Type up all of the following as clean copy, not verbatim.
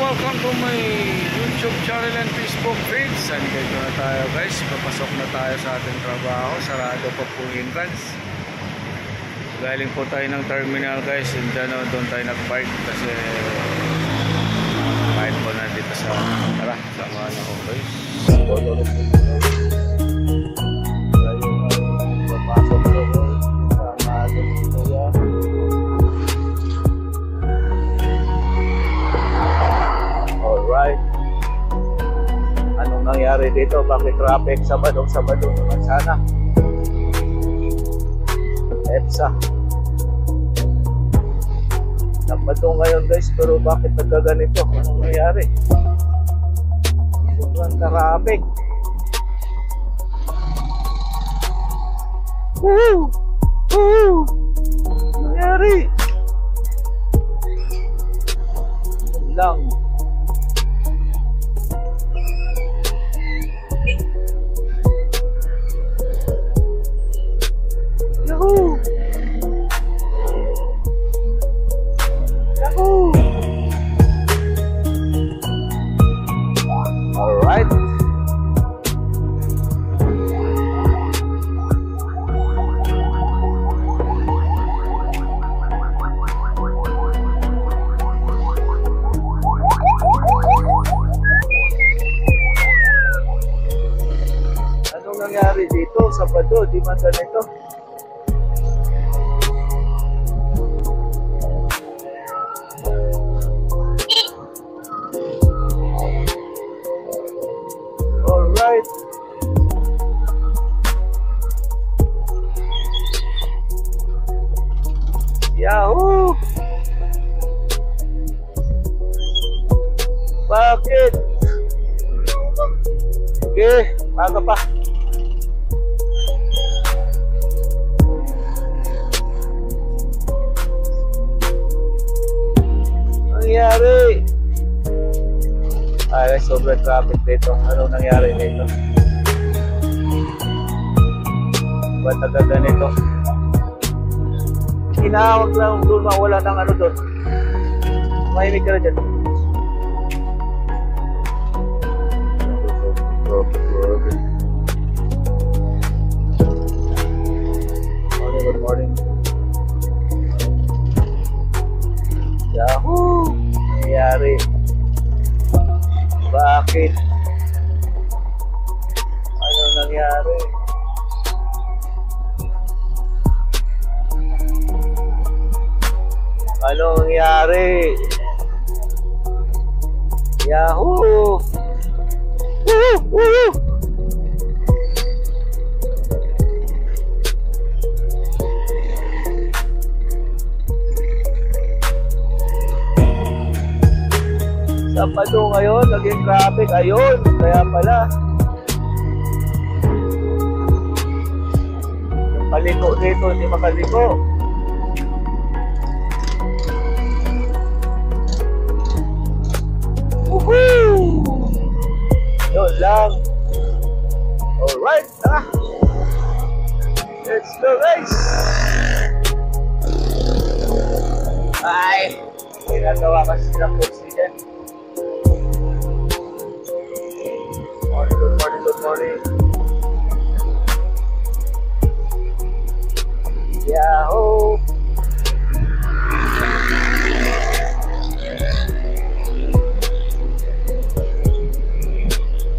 welcome to my YouTube channel and Facebook page. Andito na tayo guys, papasok na tayo sa ating trabaho. Sarado pa po yung entrance. Galing po tayo ng terminal guys, and doon tayo nag-park kasi kahit po na dito sa sama na ako guys. Papasok na po sa ating kuya. Alright. Anong nangyari dito? Bakit traffic? Sabado naman sana. EPSA. Sabado ngayon guys, pero bakit nagkaganito? Anong nangyari? Sobrang traffic. Woo! Woo! Anong nangyari? Lang. Yahoo! Yahoo! All right. Anong nangyari dito? Sabado, di man ganito. Alright. Yahoo! Bakit? Okay, maga pa. Nangyari? Ay, sobrang traffic dito. Anong nangyari dito? Ba't nagkaganito? Hinahawag lang doon, mawala ng ano doon. Mahimik ka na dyan. Good morning. Yahoo! Nangyari? Bakit? Ano nangyari? Ano nangyari? Yahoo! Woo! Woo! Sabado ngayon, naging traffic. Ayun, kaya pala. Yung paliko dito, hindi makaliko. Woohoo! Yun lang. Alright, tara. Let's go guys. Ay, ginagawa kasi silang kursi dyan. Good morning. Yahoo!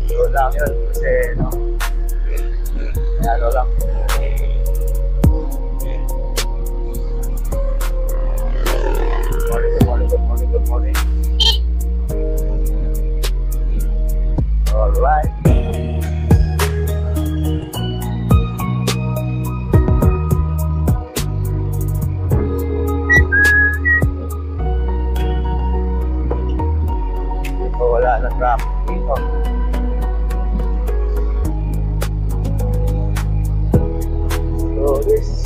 Yun lang yun kasi no? Ano lang. Good morning. Alright. Wala na traffic dito. So this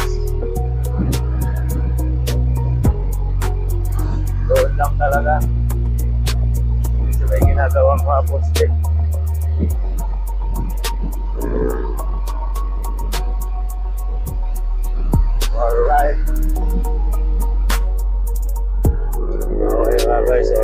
doon lang talaga. Kasi may ginagawang mga poste. Alright. Okay mga guys, so